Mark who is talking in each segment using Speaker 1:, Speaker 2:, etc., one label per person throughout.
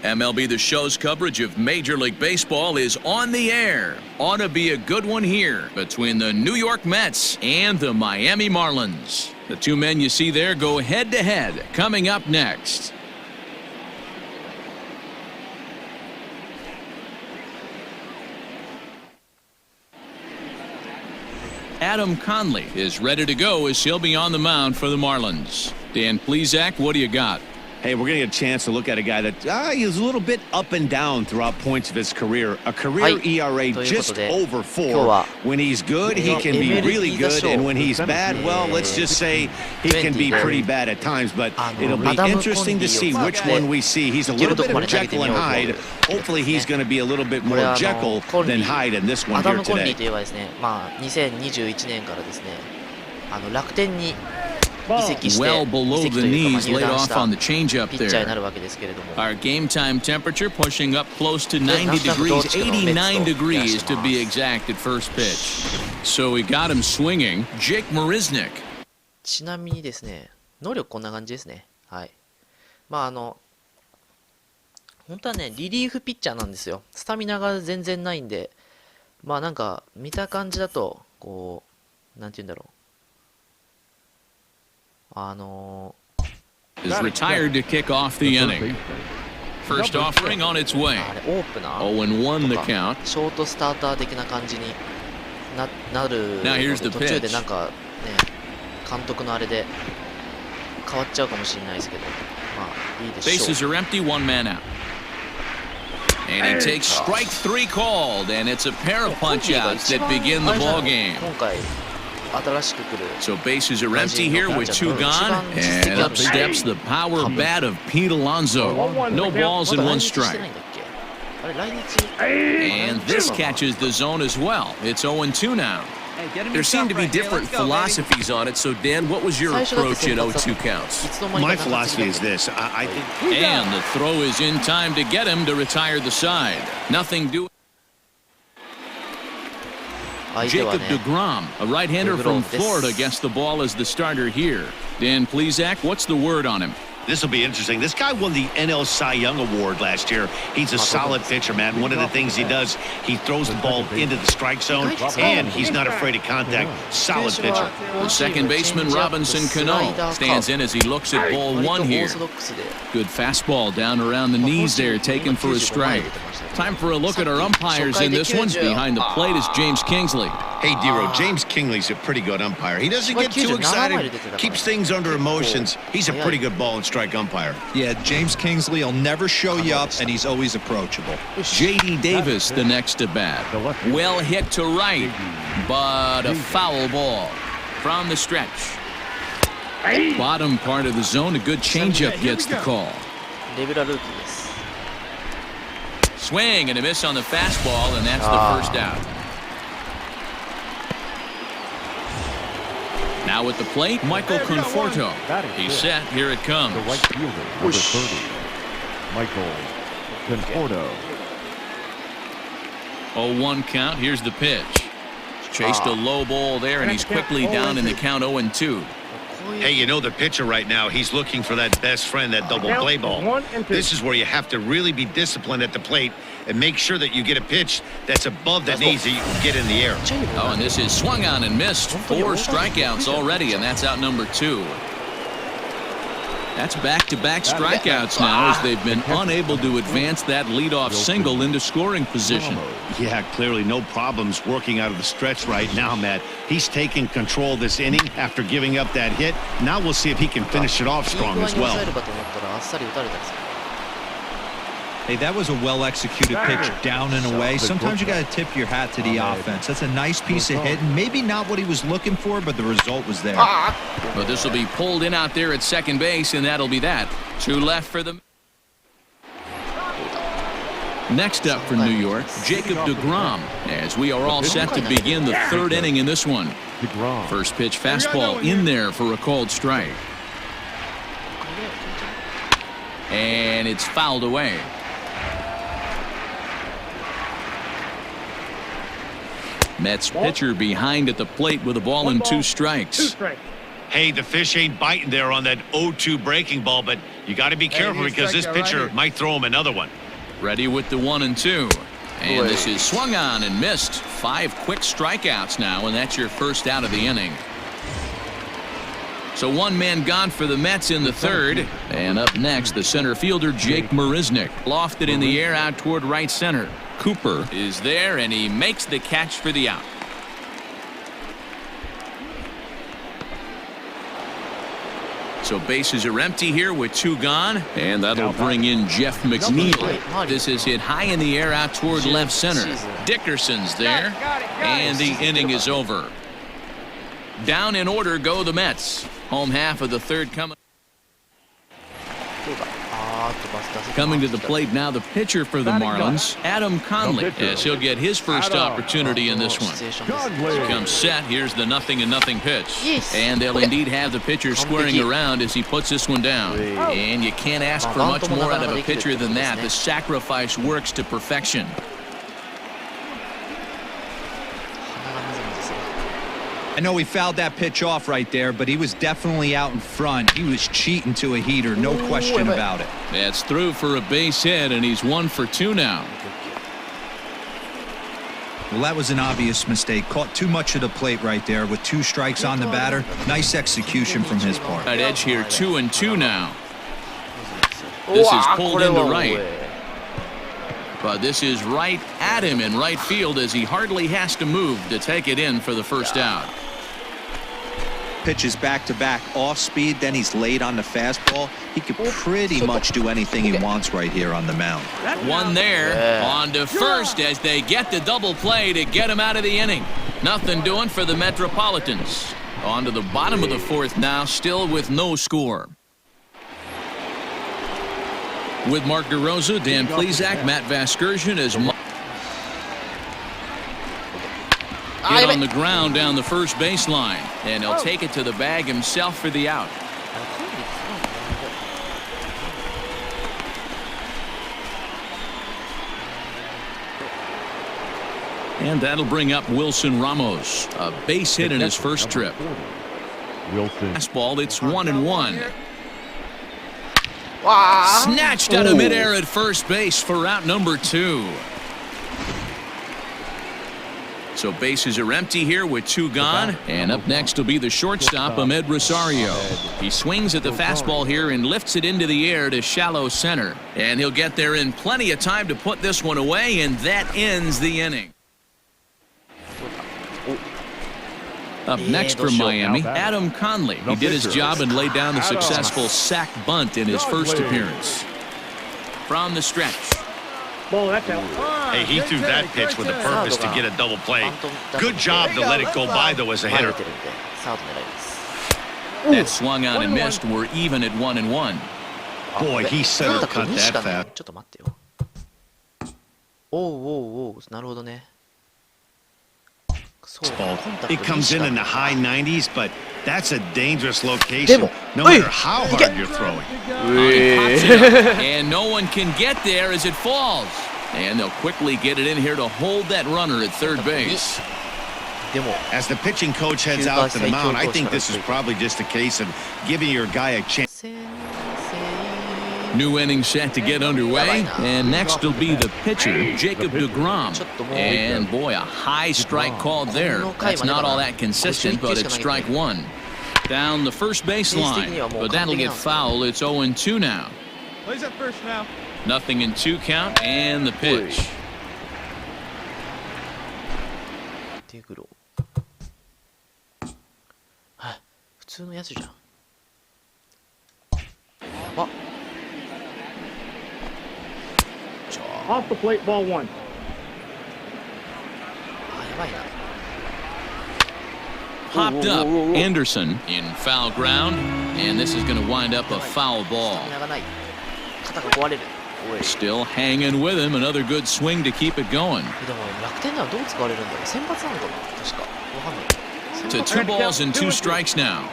Speaker 1: MLB The Show's coverage of Major League Baseball is on the air. Ought to be a good one here between the New York Mets and the Miami Marlins. The two men you see there go head-to-head coming up next. Adam Conley is ready to go as he'll be on the mound for the Marlins. Dan Plesac, what do you got?
Speaker 2: Hey, we're going to get a chance to look at a guy that he's a little bit up and down throughout points of his career. A career ERA just over 4. When he's good, he can be really good. And when he's bad, well, let's just say he can be pretty bad at times. But it'll be interesting to see which one we see. He's a little bit of Jekyll and Hyde. Hopefully, he's going to be a little bit more Jekyll than Hyde in this one here today. 2021年からですね、楽天に
Speaker 1: well below the knees, laid off on the changeup there. Our game time temperature pushing up close to 90 degrees, 89 degrees to be exact at first pitch. So we got him swinging. Jake Marisnick.
Speaker 3: ちなみにですね、能力こんな感じですね。はい。まあ本当はね、リリーフピッチャーなんですよ。スタミナが全然ないんで、まあなんか見た感じだとこうなんて言うんだろう。
Speaker 1: is retired to kick off the inning. First offering on its way. 0-1 the count.
Speaker 3: ショートスターター的な感じになる。
Speaker 1: Now here's the
Speaker 3: 途中で
Speaker 1: pitch.
Speaker 3: なんかね、監督のあれで変わっちゃうかもしれないですけど、まあいいでしょう。
Speaker 1: Bases are empty, one man out. And he takes strike 3 called, and it's a pair of punch-outs that begin the ball game.
Speaker 3: 今回
Speaker 1: So bases are empty here with 2 gone, and up steps the power bat of Pete Alonso. No balls and 1 strike. And this catches the zone as well. It's 0-2 now. There seem to be different philosophies on it. So Dan, what was your approach at 0-2 counts?
Speaker 2: My philosophy is this. I think.
Speaker 1: And the throw is in time to get him to retire the side. Nothing doing. Jacob DeGrom, a right-hander from Florida, gets the ball as the starter here. Dan Plesac, what's the word on him?
Speaker 2: This will be interesting. This guy won the NL Cy Young Award last year. He's a solid pitcher, man. One of the things he does, he throws the ball into the strike zone, and he's not afraid of contact. Solid pitcher.
Speaker 1: The second baseman, Robinson Cano, stands in as he looks at ball 1 here. Good fastball down around the knees there, taken for a strike. Time for a look at our umpires in this one. Behind the plate is James Kingsley.
Speaker 2: Hey, Dero, James Kingley's a pretty good umpire. He doesn't get too excited, keeps things under emotions. He's a pretty good ball and strike umpire.
Speaker 4: Yeah, James Kingsley will never show you up, and he's always approachable.
Speaker 1: J.D. Davis, the next to bat. Well hit to right, but a foul ball from the stretch. Bottom part of the zone, a good changeup gets the call. Swing and a miss on the fastball, and that's the first out. Now at the plate, Michael Conforto. He's set. Here it comes.
Speaker 5: The right fielder, number 30, Michael Conforto.
Speaker 1: 0-1 count. Here's the pitch. Chased a low ball there, and he's quickly down in the count 0-2.
Speaker 2: Hey, you know the pitcher right now, he's looking for that best friend, that double play ball. This is where you have to really be disciplined at the plate and make sure that you get a pitch that's above the knees that you can get in the air.
Speaker 1: Oh, and this is swung on and missed. 4 strikeouts already, and that's out number 2. That's back-to-back strikeouts now as they've been unable to advance that leadoff single into scoring position.
Speaker 2: Yeah, clearly no problems working out of the stretch right now, Matt. He's taking control of this inning after giving up that hit. Now we'll see if he can finish it off strong as well.
Speaker 4: Hey, that was a well-executed pitch down and away. Sometimes you got to tip your hat to the offense. That's a nice piece of hitting. Maybe not what he was looking for, but the result was there.
Speaker 1: But this will be pulled in out there at second base, and that'll be that. 2 left for them. Next up for New York, Jacob DeGrom, as we are all set to begin the 3rd inning in this one. First pitch fastball in there for a called strike. And it's fouled away. Mets pitcher behind at the plate with a ball and 2 strikes.
Speaker 2: Hey, the fish ain't biting there on that 0-2 breaking ball, but You got to be careful because this pitcher might throw him another one.
Speaker 1: Ready with the 1-2. And this is swung on and missed. 5 quick strikeouts now, and that's your first out of the inning. So 1 man gone for the Mets in the 3rd. And up next, the center fielder, Jake Marisnick. Lofted in the air out toward right center. Cooper is there, and he makes the catch for the out. So bases are empty here with 2 gone, and that'll bring in Jeff McNeil. This is hit high in the air out toward left center. Dickerson's there, and the inning is over. Down in order go the Mets. Home half of the 3rd coming. Coming to the plate now, the pitcher for the Marlins, Adam Conley, as he'll get his first opportunity in this one. Comes set. Here's the 0-0 pitch. And they'll indeed have the pitcher squaring around as he puts this one down. And you can't ask for much more out of a pitcher than that. The sacrifice works to perfection.
Speaker 4: I know he fouled that pitch off right there, but he was definitely out in front. He was cheating to a heater, no question about it.
Speaker 1: That's through for a base hit, and he's 1 for 2 now.
Speaker 4: Well, that was an obvious mistake. Caught too much of the plate right there with 2 strikes on the batter. Nice execution from his part.
Speaker 1: Right edge here, 2-2 now. This is pulled into right. But this is right at him in right field as he hardly has to move to take it in for the first out.
Speaker 4: Pitches back-to-back off speed, then he's late on the fastball. He could pretty much do anything he wants right here on the mound.
Speaker 1: One there, on to first as they get the double play to get him out of the inning. Nothing doing for the Metropolitans. On to the bottom of the 4th now, still with no score. With Mark DeRosa, Dan Plesac, Matt Vasgersian as hit on the ground down the first baseline, and he'll take it to the bag himself for the out. And that'll bring up Wilson Ramos, a base hit in his first trip. Fastball, it's 1-1. Snatched out of midair at first base for out number 2. So bases are empty here with 2 gone, and up next will be the shortstop, Ahmed Rosario. He swings at the fastball here and lifts it into the air to shallow center, and he'll get there in plenty of time to put this one away, and that ends the inning. Up next from Miami, Adam Conley. He did his job and laid down the successful sac bunt in his first appearance. From the stretch.
Speaker 2: Hey, he threw that pitch with a purpose to get a double play. Good job to let it go by, though, as a hitter.
Speaker 1: That swung on and missed. We're even at 1-1.
Speaker 2: Boy, he center cut that fast.
Speaker 3: ちょっと待ってよ。おう、なるほどね。
Speaker 2: It comes in the high 90s, but that's a dangerous location, no matter how hard you're throwing.
Speaker 1: And no one can get there as it falls. And they'll quickly get it in here to hold that runner at third base.
Speaker 2: As the pitching coach heads out to the mound, I think this is probably just a case of giving your guy a chance.
Speaker 1: New inning set to get underway, and next will be the pitcher, Jacob deGrom. And boy, a high strike called there. That's not all that consistent, but it's strike 1. Down the first baseline, but that'll get foul. It's 0-2 now.
Speaker 6: Plays at first now.
Speaker 1: 0-2 count, and the pitch.
Speaker 3: 普通のやつじゃん。
Speaker 6: Off the plate, ball 1.
Speaker 3: やばいな。
Speaker 1: Popped up. Anderson in foul ground, and this is going to wind up a foul ball.
Speaker 3: 長ない。肩が壊れる。
Speaker 1: Still hanging with him. Another good swing to keep it going.
Speaker 3: でも楽天ではどう使われるんだろう。先発なのかな。確か。わかんない。
Speaker 1: To 2 balls and 2 strikes now.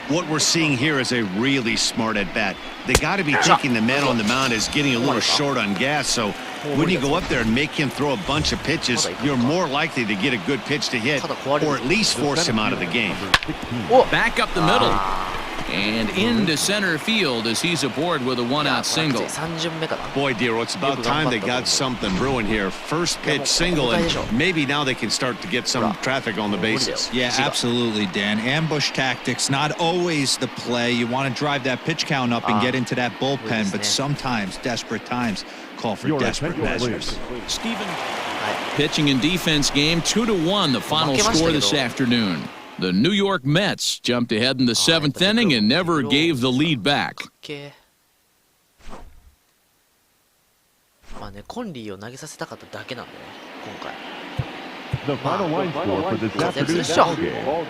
Speaker 2: What we're seeing here is a really smart at bat. They got to be thinking the man on the mound is getting a little short on gas, so when you go up there and make him throw a bunch of pitches, you're more likely to get a good pitch to hit or at least force him out of the game.
Speaker 1: Back up the middle. And into center field as he's aboard with a one-out single.
Speaker 3: 3巡目かな。
Speaker 2: Boy, Dero, it's about time they got something brewing here. First pitch single, and maybe now they can start to get some traffic on the bases.
Speaker 4: Yeah, absolutely, Dan. Ambush tactics, not always the play. You want to drive that pitch count up and get into that bullpen, but sometimes desperate times call for desperate measures.
Speaker 1: Steven, pitching and defense game 2-1, the final score this afternoon. The New York Mets jumped ahead in the 7th inning and never gave the lead back.
Speaker 3: まあね、コンリーを投げさせたかっただけなんでね、今回。
Speaker 5: The final line score for this
Speaker 3: 活躍するっ
Speaker 5: afternoon's
Speaker 3: しょ。
Speaker 5: ball game.